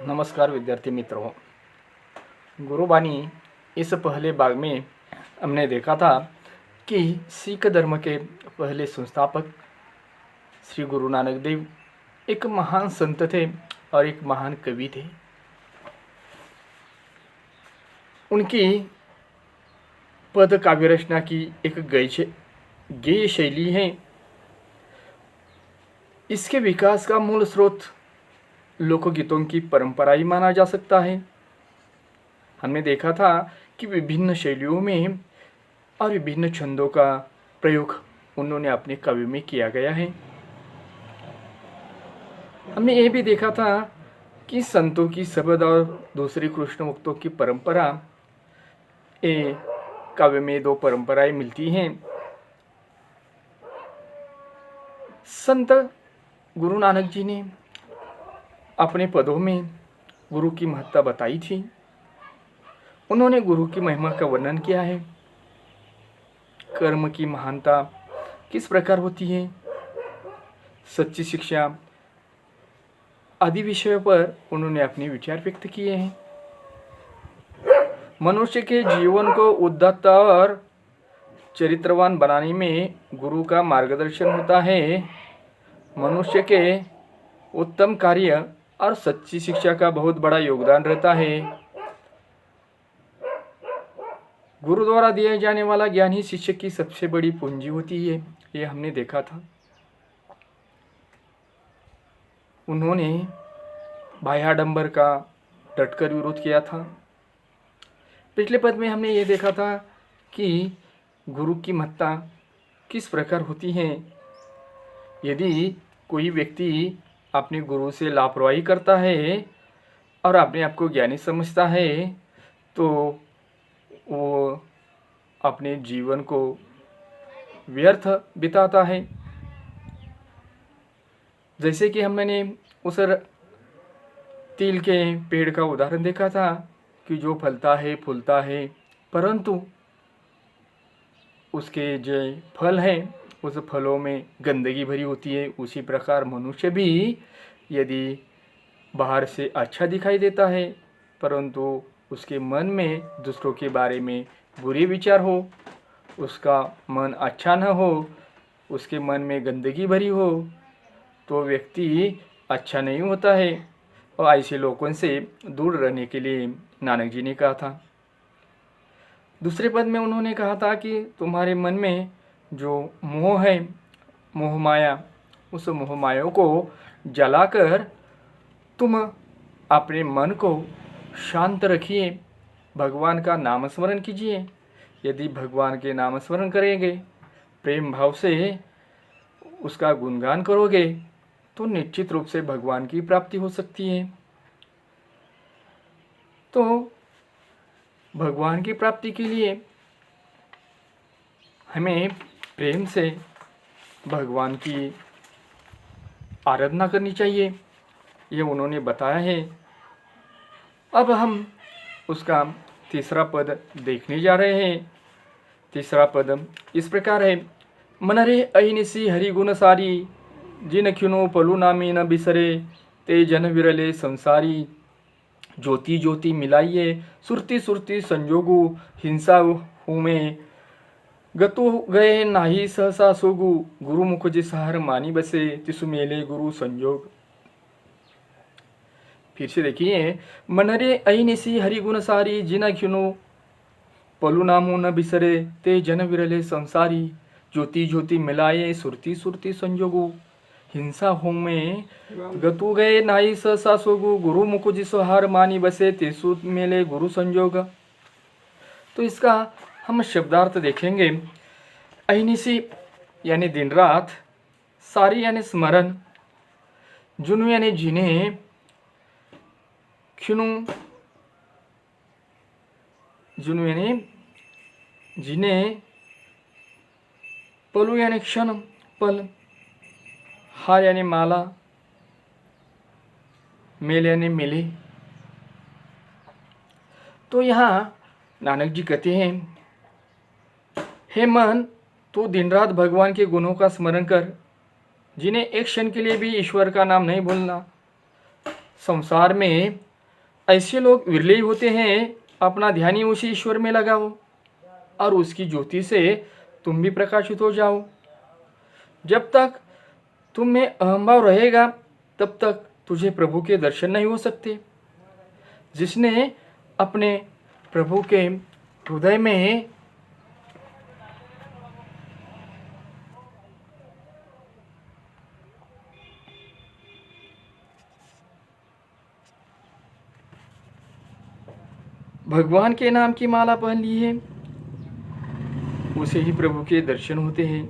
नमस्कार विद्यार्थी मित्रों। गुरुबानी इस पहले भाग में हमने देखा था कि सिख धर्म के पहले संस्थापक श्री गुरु नानक देव एक महान संत थे और एक महान कवि थे। उनकी पद काव्य रचना की एक गेय शैली है। इसके विकास का मूल स्रोत लोकगीतों की परंपरा ही माना जा सकता है। हमने देखा था कि विभिन्न शैलियों में और विभिन्न छंदों का प्रयोग उन्होंने अपने काव्य में किया गया है। हमने ये भी देखा था कि संतों की शब्द और दूसरी कृष्ण मुक्तों की परंपरा, ये काव्य में दो परंपराएं मिलती हैं। संत गुरु नानक जी ने अपने पदों में गुरु की महत्ता बताई थी। उन्होंने गुरु की महिमा का वर्णन किया है। कर्म की महानता किस प्रकार होती है, सच्ची शिक्षा आदि विषयों पर उन्होंने अपने विचार व्यक्त किए हैं। मनुष्य के जीवन को उदात्त और चरित्रवान बनाने में गुरु का मार्गदर्शन होता है। मनुष्य के उत्तम कार्य और सच्ची शिक्षा का बहुत बड़ा योगदान रहता है। गुरु द्वारा दिया जाने वाला ज्ञान ही शिष्य की सबसे बड़ी पूंजी होती है, ये हमने देखा था। उन्होंने बाह्याडंबर का डटकर विरोध किया था। पिछले पद में हमने ये देखा था कि गुरु की महत्ता किस प्रकार होती है। यदि कोई व्यक्ति अपने गुरु से लापरवाही करता है और अपने आप को ज्ञानी समझता है तो वो अपने जीवन को व्यर्थ बिताता है। जैसे कि मैंने उस तिल के पेड़ का उदाहरण देखा था कि जो फलता है फूलता है, परंतु उसके जो फल हैं उस फलों में गंदगी भरी होती है। उसी प्रकार मनुष्य भी यदि बाहर से अच्छा दिखाई देता है परंतु उसके मन में दूसरों के बारे में बुरे विचार हो, उसका मन अच्छा न हो, उसके मन में गंदगी भरी हो, तो व्यक्ति अच्छा नहीं होता है। और ऐसे लोगों से दूर रहने के लिए नानक जी ने कहा था। दूसरे पद में उन्होंने कहा था कि तुम्हारे मन में जो मोह है, मोह माया, उस मोह माया को जलाकर तुम अपने मन को शांत रखिए, भगवान का नाम स्मरण कीजिए। यदि भगवान के नाम स्मरण करेंगे, प्रेम भाव से उसका गुणगान करोगे तो निश्चित रूप से भगवान की प्राप्ति हो सकती है। तो भगवान की प्राप्ति के लिए हमें प्रेम से भगवान की आराधना करनी चाहिए, ये उन्होंने बताया है। अब हम उसका तीसरा पद देखने जा रहे हैं। तीसरा पद इस प्रकार है। मनरे अहिनिसी हरिगुण सारी, जिन ख्युनो पलु नामी न बिसरे, ते जन विरले संसारी। ज्योति ज्योति मिलाइए सुरती सुरती संजोगु, हिंसा हूँ में गतु गए नाही सहसा सोगु। गुरु मुख जिसहार मानी बसे, तिसु मेले गुरु संयोग। फिर से देखिए। मनरे अहिनिसी हरिगुण सारी, जिन ख्युनो पलु नामो न बिसरे, ते जन विरले संसारी। ज्योति ज्योति मिलाए सुरती सुरती संजोगु, हिंसा हो में गतु गए नाई सहसा सोगु। गुरु मुख जिसहार मानी बसे, तिसु मेले गुरु संयोग। तो इसका हम शब्दार्थ देखेंगे। अहिनिसी यानी दिन रात, सारी यानी स्मरण, जुनू यानी जिन्हें, ख्युनु जुनू यानी जिन्हें, पलु यानी क्षण पल, हार यानी माला, मेल यानी मिले। तो यहाँ नानक जी कहते हैं, हे मन, तू दिन रात भगवान के गुणों का स्मरण कर, जिन्हें एक क्षण के लिए भी ईश्वर का नाम नहीं भूलना। संसार में ऐसे लोग विरले ही होते हैं। अपना ध्यान ही उसी ईश्वर में लगाओ और उसकी ज्योति से तुम भी प्रकाशित हो जाओ। जब तक तुम में अहंभाव रहेगा तब तक तुझे प्रभु के दर्शन नहीं हो सकते। जिसने अपने प्रभु के हृदय में भगवान के नाम की माला पहन ली है, उसे ही प्रभु के दर्शन होते हैं।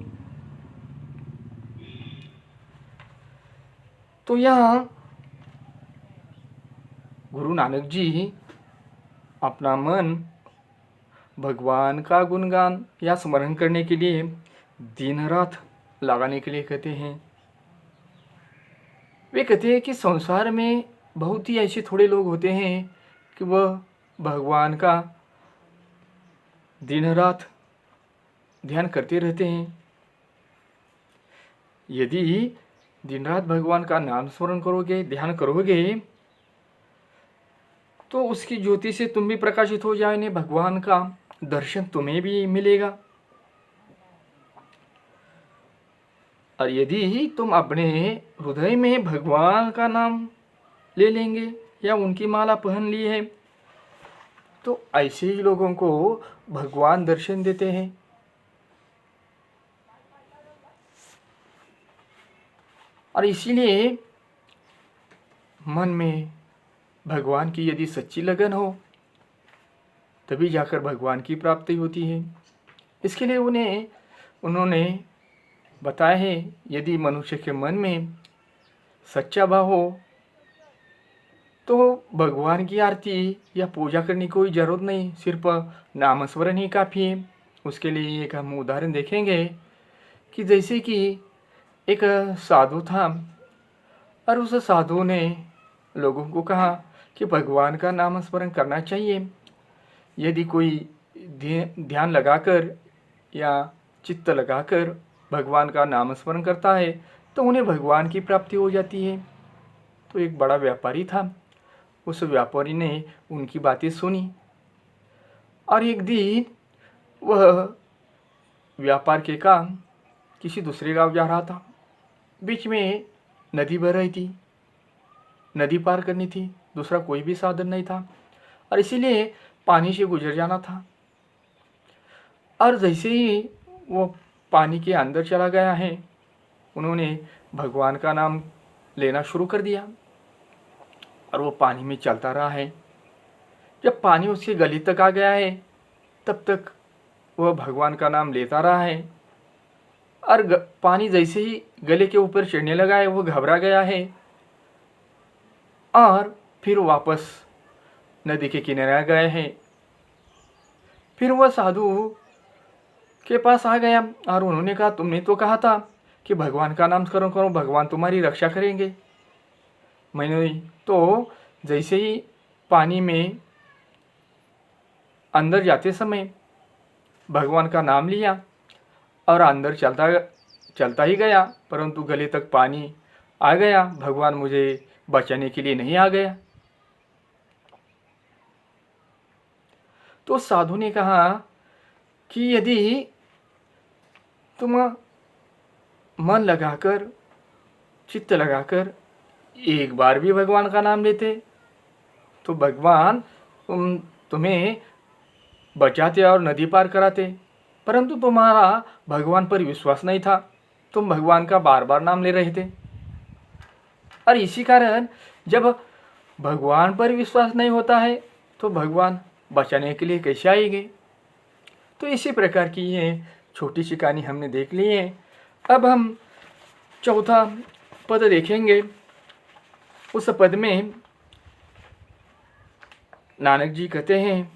तो यहाँ गुरु नानक जी अपना मन भगवान का गुणगान या स्मरण करने के लिए दिन रात लगाने के लिए कहते हैं। वे कहते हैं कि संसार में बहुत ही ऐसे थोड़े लोग होते हैं कि वह भगवान का दिन रात ध्यान करते रहते हैं। यदि दिन रात भगवान का नाम स्मरण करोगे, ध्यान करोगे, तो उसकी ज्योति से तुम भी प्रकाशित हो जाओगे। भगवान का दर्शन तुम्हें भी मिलेगा। और यदि तुम अपने हृदय में भगवान का नाम ले लेंगे या उनकी माला पहन ली है, तो ऐसे ही लोगों को भगवान दर्शन देते हैं। और इसीलिए मन में भगवान की यदि सच्ची लगन हो तभी जाकर भगवान की प्राप्ति होती है। इसके लिए उन्होंने बताया है, यदि मनुष्य के मन में सच्चा भाव हो तो भगवान की आरती या पूजा करने की कोई ज़रूरत नहीं, सिर्फ नामस्मरण ही काफ़ी है। उसके लिए एक हम उदाहरण देखेंगे कि जैसे कि एक साधु था और उस साधु ने लोगों को कहा कि भगवान का नाम स्मरण करना चाहिए। यदि कोई ध्यान लगाकर या चित्त लगाकर भगवान का नाम स्मरण करता है तो उन्हें भगवान की प्राप्ति हो जाती है। तो एक बड़ा व्यापारी था, उस व्यापारी ने उनकी बातें सुनी और एक दिन वह व्यापार के काम किसी दूसरे गांव जा रहा था। बीच में नदी बह रही थी, नदी पार करनी थी, दूसरा कोई भी साधन नहीं था और इसीलिए पानी से गुजर जाना था। और जैसे ही वो पानी के अंदर चला गया है, उन्होंने भगवान का नाम लेना शुरू कर दिया और वो पानी में चलता रहा है। जब पानी उसके गले तक आ गया है तब तक वह भगवान का नाम लेता रहा है और पानी जैसे ही गले के ऊपर चढ़ने लगा है वो घबरा गया है और फिर वापस नदी के किनारे आ गए हैं। फिर वह साधु के पास आ गया और उन्होंने कहा, तुमने तो कहा था कि भगवान का नाम करो करो, भगवान तुम्हारी रक्षा करेंगे। मैंने तो जैसे ही पानी में अंदर जाते समय भगवान का नाम लिया और अंदर चलता ही गया, परंतु गले तक पानी आ गया, भगवान मुझे बचाने के लिए नहीं आ गया। तो साधु ने कहा कि यदि तुम मन लगाकर, चित्त लगाकर एक बार भी भगवान का नाम लेते तो भगवान तुम्हें बचाते और नदी पार कराते, परंतु तुम्हारा भगवान पर विश्वास नहीं था, तुम भगवान का बार बार नाम ले रहे थे। और इसी कारण जब भगवान पर विश्वास नहीं होता है तो भगवान बचाने के लिए कैसे आएंगे। तो इसी प्रकार की ये छोटी सी कहानी हमने देख ली है। अब हम चौथा पद देखेंगे। उस पद में नानक जी कहते हैं,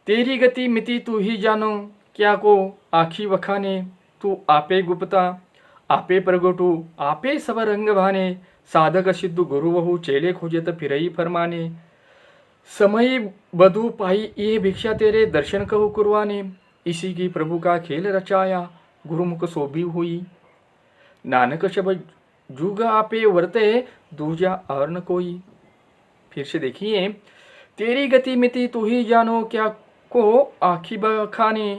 तेरी गति मिति तू ही जानो, क्या को आखी वखाने, तू आपे गुप्ता आपे प्रगटू आपे सब रंग भाने, साधक सिद्धु गुरु वहु चेले खोजत फिरई फरमाने, समय बधु पाई ये भिक्षा तेरे दर्शन कहु कुरवाने, इसी की प्रभु का खेल रचाया गुरुमुख सोभी हुई, नानक शब्द जुग आपे वर्ते दूजा और न कोई। फिर से देखिए, तेरी गति मिति तू ही जानो, क्या को आखी बखाने,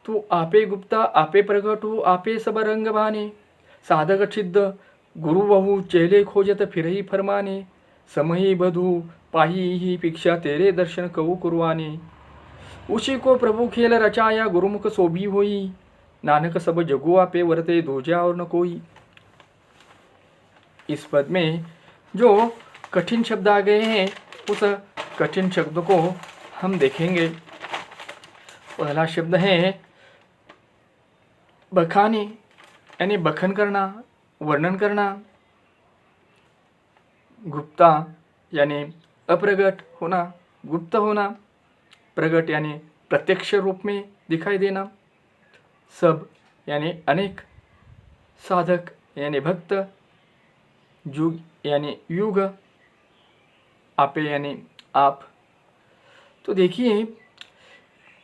तू आपे गुप्ता आपे प्रगटू आपे सब रंग भाने, साधक छिद्द गुरु बहु चेले खोजत फिर ही फरमाने, समही बधु पाही ही भिक्षा तेरे दर्शन कऊ कुरवाने, उसी को प्रभु खेल रचाया गुरुमुख सोभी होई, नानक सब जगु आपे वरते दूजा और न कोई। इस पद में जो कठिन शब्द आ गए हैं उस कठिन शब्द को हम देखेंगे। पहला शब्द है बखाने, यानी बखन करना, वर्णन करना। गुप्ता यानी अप्रगट होना, गुप्त होना। प्रगट यानी प्रत्यक्ष रूप में दिखाई देना। सब यानी अनेक। साधक यानी भक्त। युग यानी युग। आपे यानी आप। तो देखिए,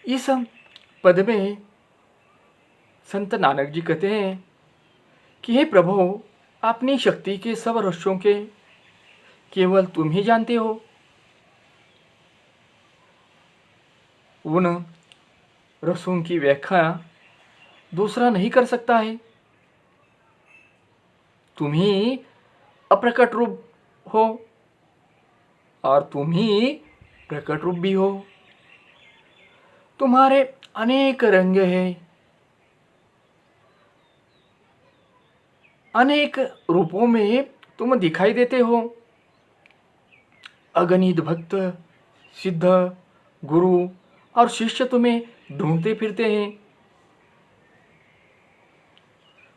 इस पद में संत नानक जी कहते हैं कि हे प्रभु, अपनी शक्ति के सब रहस्यों के केवल तुम ही जानते हो। उन रहस्यों की व्याख्या दूसरा नहीं कर सकता है। तुम ही अप्रकट रूप हो और तुम ही प्रकट रूप भी हो। तुम्हारे अनेक रंग हैं, अनेक रूपों में तुम दिखाई देते हो। अगणित भक्त, सिद्ध, गुरु और शिष्य तुम्हें ढूंढते फिरते हैं।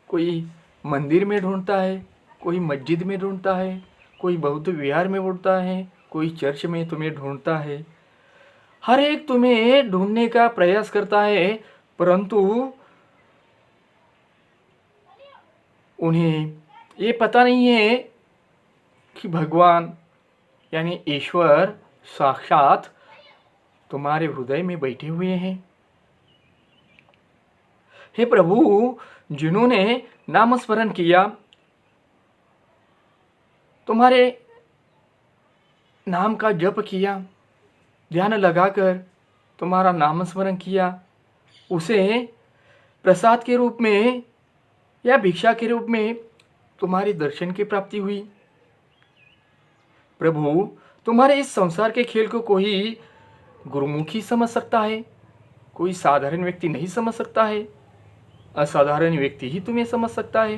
कोई मंदिर में ढूंढता है, कोई मस्जिद में ढूंढता है, कोई बौद्ध विहार में ढूंढता है, कोई चर्च में तुम्हें ढूंढता है। हर एक तुम्हें ढूंढने का प्रयास करता है, परंतु उन्हें ये पता नहीं है कि भगवान यानी ईश्वर साक्षात तुम्हारे हृदय में बैठे हुए हैं। हे प्रभु, जिन्होंने नाम स्मरण किया, तुम्हारे नाम का जप किया, ध्यान लगाकर तुम्हारा नाम स्मरण किया, उसे प्रसाद के रूप में या भिक्षा के रूप में तुम्हारे दर्शन की प्राप्ति हुई। प्रभु, तुम्हारे इस संसार के खेल को कोई गुरुमुखी समझ सकता है, कोई साधारण व्यक्ति नहीं समझ सकता है। असाधारण व्यक्ति ही तुम्हें समझ सकता है।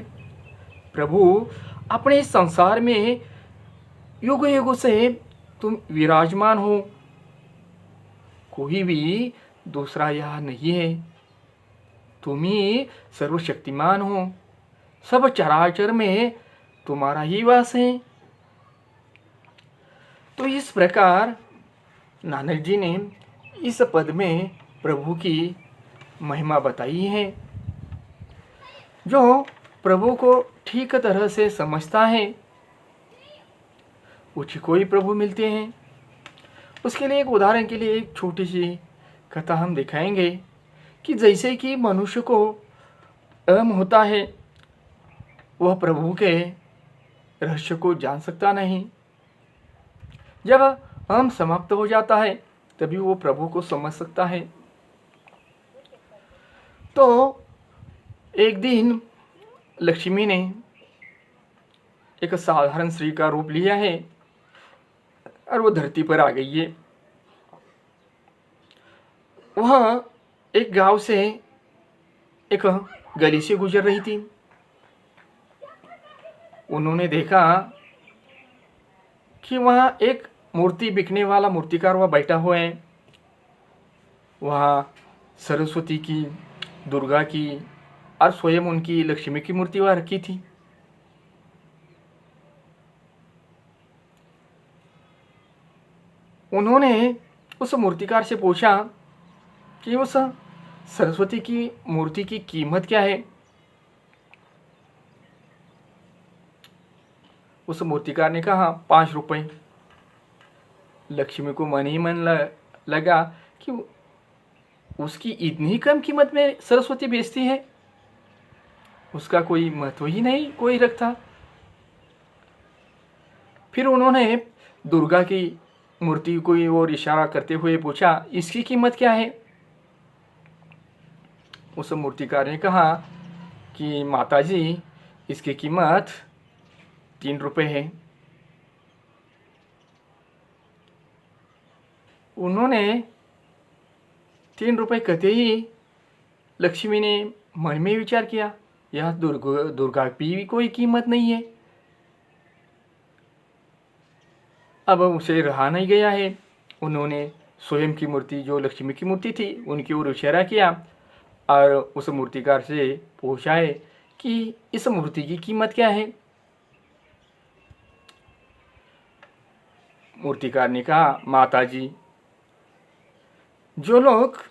प्रभु, अपने इस संसार में युग युग से तुम विराजमान हो, कोई भी दूसरा यहाँ नहीं है। तुम ही सर्वशक्तिमान हो, सब चराचर में तुम्हारा ही वास है। तो इस प्रकार नानक जी ने इस पद में प्रभु की महिमा बताई है। जो प्रभु को ठीक तरह से समझता है उसी को ही प्रभु मिलते हैं। उसके लिए एक उदाहरण के लिए एक छोटी सी कथा हम दिखाएंगे कि जैसे कि मनुष्य को अहम होता है, वह प्रभु के रहस्य को जान सकता नहीं। जब अहम समाप्त हो जाता है तभी वो प्रभु को समझ सकता है। तो एक दिन लक्ष्मी ने एक साधारण स्त्री का रूप लिया है और वो धरती पर आ गई है। वह एक गांव से एक गली से गुजर रही थी। उन्होंने देखा कि वहाँ एक मूर्ति बिकने वाला मूर्तिकार वह बैठा हुआ है। वहाँ सरस्वती की, दुर्गा की और स्वयं उनकी लक्ष्मी की मूर्ति वहाँ रखी थी। उन्होंने उस मूर्तिकार से पूछा कि उस सरस्वती की मूर्ति की कीमत क्या है। उस मूर्तिकार ने कहा 5 रुपए। लक्ष्मी को मन ही मन लगा कि उसकी इतनी कम कीमत में सरस्वती बेचती है, उसका कोई महत्व ही नहीं कोई रखता। फिर उन्होंने दुर्गा की मूर्ति को ओर इशारा करते हुए पूछा, इसकी कीमत क्या है? उस मूर्तिकार ने कहा कि माताजी, इसकी कीमत 3 रुपये है। उन्होंने 3 रुपये कहते ही लक्ष्मी ने मन में विचार किया, यह दुर्गा की कोई कीमत नहीं है। अब उसे रहा नहीं गया है। उन्होंने स्वयं की मूर्ति, जो लक्ष्मी की मूर्ति थी, उनकी ओर इशारा किया और उस मूर्तिकार से पूछा है कि इस मूर्ति की कीमत क्या है? मूर्तिकार ने कहा, माताजी, जो लोग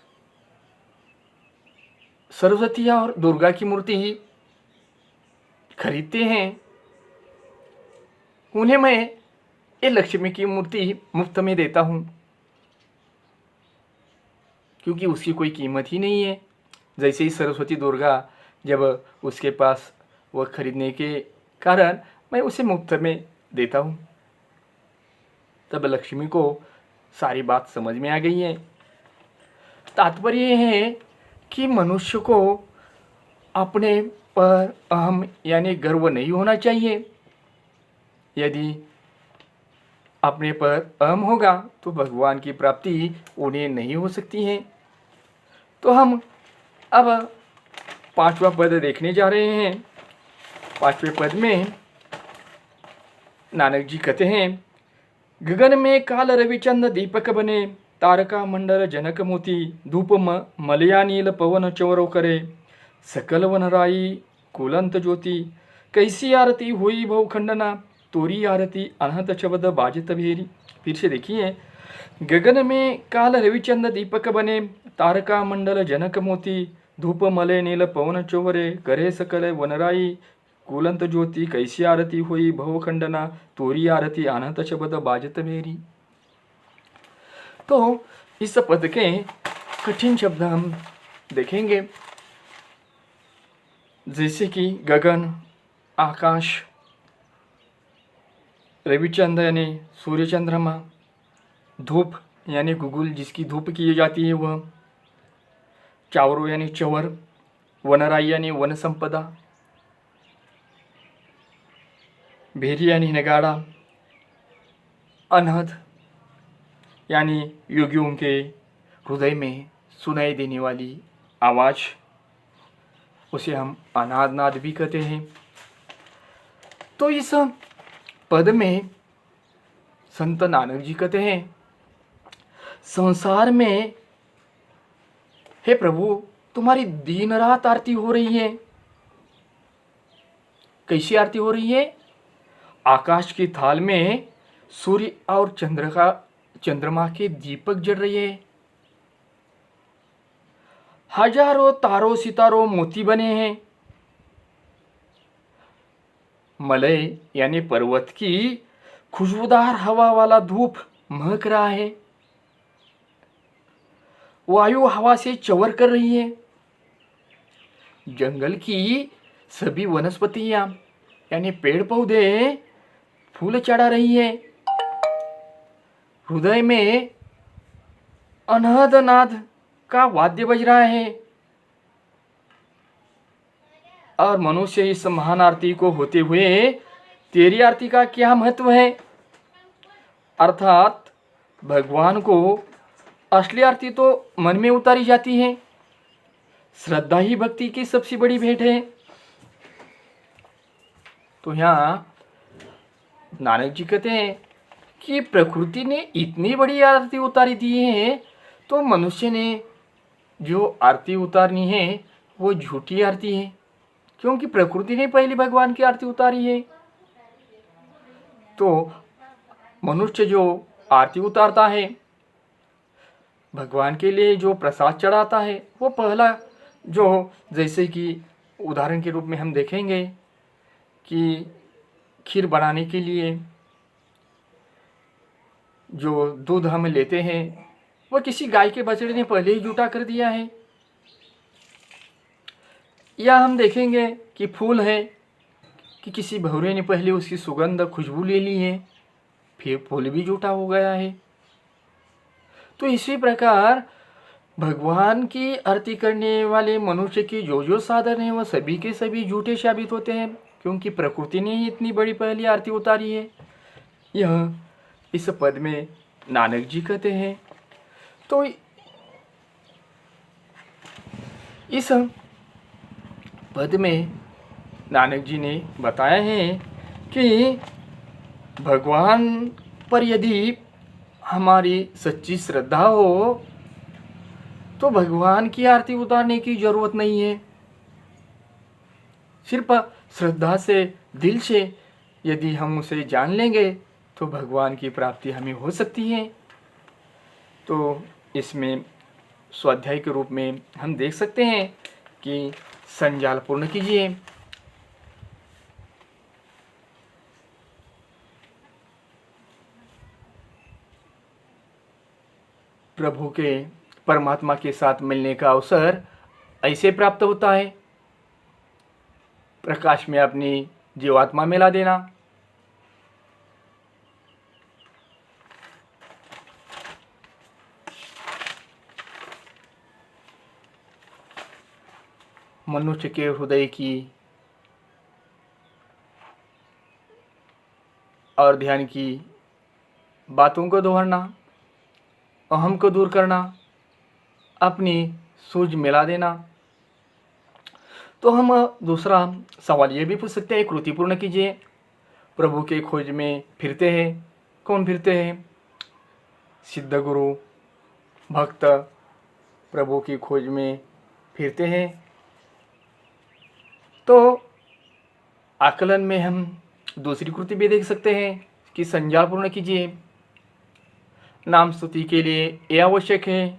सरस्वती और दुर्गा की मूर्ति खरीदते हैं, उन्हें मैं ये लक्ष्मी की मूर्ति मुफ्त में देता हूँ, क्योंकि उसकी कोई कीमत ही नहीं है। जैसे ही सरस्वती दुर्गा जब उसके पास वह खरीदने के कारण मैं उसे मुफ्त में देता हूँ। तब लक्ष्मी को सारी बात समझ में आ गई है। तात्पर्य यह है कि मनुष्य को अपने पर अहम यानी गर्व नहीं होना चाहिए। यदि अपने पर अहम होगा तो भगवान की प्राप्ति उन्हें नहीं हो सकती है। तो हम अब 5वां पद देखने जा रहे हैं। 5वें पद में नानक जी कहते हैं, गगन में काल रविचंद दीपक बने, तारका मंडल जनक मोती, धूप मलया नील पवन चौरो करे, सकल वनराई कुलंत ज्योति, कैसी आरती हुई भवखंडना, तोरी आरती अनहत शब्द बाजत भेरी। फिर से देखिए, गगन में काल रविचंद दीपक बने, तारका मंडल जनक मोती, धूप मले नील पवन चौरे, करे सकल वनराई कुलंत ज्योति, कैसी आरती हुई भवखंडना, तोरी आरती अनहत शब्द बाजत भेरी। तो इस पद के कठिन शब्द हम देखेंगे, जैसे कि गगन, आकाश, रविचंद्र यानी सूर्य चंद्रमा, धूप यानी गुगुल जिसकी धूप की जाती है वह, चावरो यानी चवर, वनराई यानी वन संपदा, भेरी यानी नगाड़ा, अनहद यानी योगियों के हृदय में सुनाई देने वाली आवाज़, उसे हम अनाद नाद भी कहते हैं। तो इस पद में संत नानक जी कहते हैं, संसार में हे प्रभु तुम्हारी दिन रात आरती हो रही है। कैसी आरती हो रही है? आकाश की थाल में सूर्य और चंद्रमा के दीपक जल रहे हैं, हजारों तारों सितारों मोती बने हैं, मलय यानी पर्वत की खुशबूदार हवा वाला धूप महक रहा है, वायु हवा से चवर कर रही है, जंगल की सभी वनस्पतियां यानी पेड़ पौधे फूल चढ़ा रही है, हृदय में अनहद नाद का वाद्य बज रहा है, और मनुष्य इस महान आरती को होते हुए तेरी आरती का क्या महत्व है? अर्थात भगवान को असली आरती तो मन में उतारी जाती है, श्रद्धा ही भक्ति की सबसे बड़ी भेंट है। तो यहाँ नानक जी कहते हैं कि प्रकृति ने इतनी बड़ी आरती उतारी दी है, तो मनुष्य ने जो आरती उतारनी है वो झूठी आरती है, क्योंकि प्रकृति ने पहले भगवान की आरती उतारी है। तो मनुष्य जो आरती उतारता है, भगवान के लिए जो प्रसाद चढ़ाता है, वो पहला जो, जैसे कि उदाहरण के रूप में हम देखेंगे कि खीर बनाने के लिए जो दूध हम लेते हैं वह किसी गाय के बछड़े ने पहले ही जुटा कर दिया है। या हम देखेंगे कि फूल है कि किसी भौरे ने पहले उसकी सुगंध खुशबू ले ली है, फिर फूल भी झूठा हो गया है। तो इसी प्रकार भगवान की आरती करने वाले मनुष्य की जो साधन है वह सभी के सभी झूठे साबित होते हैं, क्योंकि प्रकृति ने ही इतनी बड़ी पहली आरती उतारी है। यह इस पद में नानक जी कहते हैं। तो इस पद में नानक जी ने बताया है कि भगवान पर यदि हमारी सच्ची श्रद्धा हो तो भगवान की आरती उतारने की जरूरत नहीं है। सिर्फ श्रद्धा से, दिल से यदि हम उसे जान लेंगे तो भगवान की प्राप्ति हमें हो सकती है। तो इसमें स्वाध्याय के रूप में हम देख सकते हैं कि संजाल पूर्ण कीजिए। प्रभु के, परमात्मा के साथ मिलने का अवसर ऐसे प्राप्त होता है। प्रकाश में अपनी जीवात्मा मिला देना, मनुष्य के हृदय की और ध्यान की बातों को दोहराना, अहम को दूर करना, अपनी सूझ मिला देना। तो हम दूसरा सवाल ये भी पूछ सकते हैं, कृति पूर्ण कीजिए। प्रभु के खोज में फिरते हैं। कौन फिरते हैं? सिद्ध गुरु, भक्त प्रभु की खोज में फिरते हैं। तो आकलन में हम दूसरी कृति भी देख सकते हैं कि संजाल पूर्ण कीजिए। नाम स्तुति के लिए यह आवश्यक है,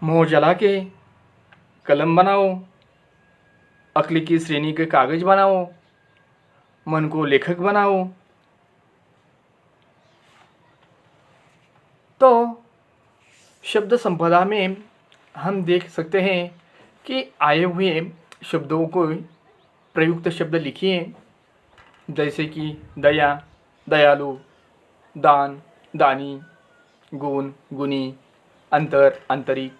मोह जला के कलम बनाओ, अक्ल की श्रेणी के कागज बनाओ, मन को लेखक बनाओ। तो शब्द संपदा में हम देख सकते हैं कि आए हुए शब्दों को प्रयुक्त शब्द लिखिए, जैसे कि दया, दयालु, दान, दानी, गुण, गुणी, अंतर, आंतरिक।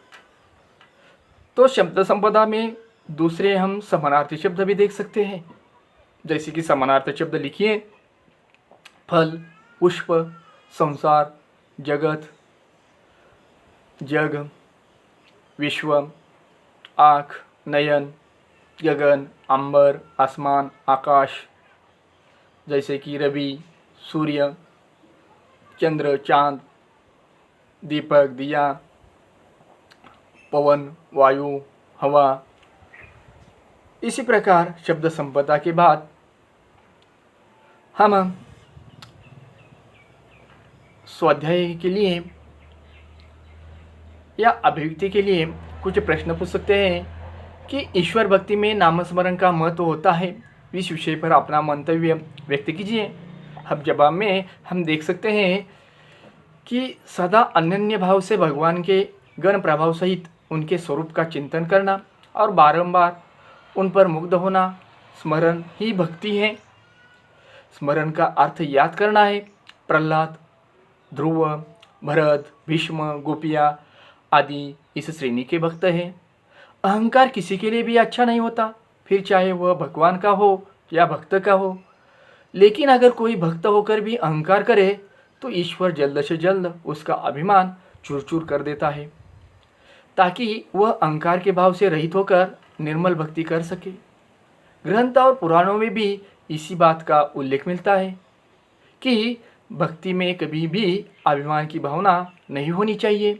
तो शब्द संपदा में दूसरे हम समानार्थी शब्द भी देख सकते हैं, जैसे कि समानार्थी शब्द लिखिए, फल, पुष्प, संसार, जगत, जग, विश्व, आँख, नयन, गगन, अंबर, आसमान, आकाश, जैसे कि रवि, सूर्य, चंद्र, चांद, दीपक, दिया, पवन, वायु, हवा। इसी प्रकार शब्द संपदा के बाद हम स्वाध्याय के लिए या अभिव्यक्ति के लिए कुछ प्रश्न पूछ सकते हैं कि ईश्वर भक्ति में नामस्मरण का महत्व होता है। इस विषय पर अपना मंतव्य व्यक्त कीजिए। अब जवाब में हम देख सकते हैं कि सदा अनन्य भाव से भगवान के गण प्रभाव सहित उनके स्वरूप का चिंतन करना और बारंबार उन पर मुग्ध होना स्मरण ही भक्ति है। स्मरण का अर्थ याद करना है। प्रहलाद, ध्रुव, भरत, भीष्म, गोपिया आदि इस श्रेणी के भक्त हैं। अहंकार किसी के लिए भी अच्छा नहीं होता, फिर चाहे वह भगवान का हो या भक्त का हो। लेकिन अगर कोई भक्त होकर भी अहंकार करे तो ईश्वर जल्द से जल्द उसका अभिमान चूर चूर कर देता है, ताकि वह अहंकार के भाव से रहित होकर निर्मल भक्ति कर सके। ग्रंथ और पुराणों में भी इसी बात का उल्लेख मिलता है कि भक्ति में कभी भी अभिमान की भावना नहीं होनी चाहिए।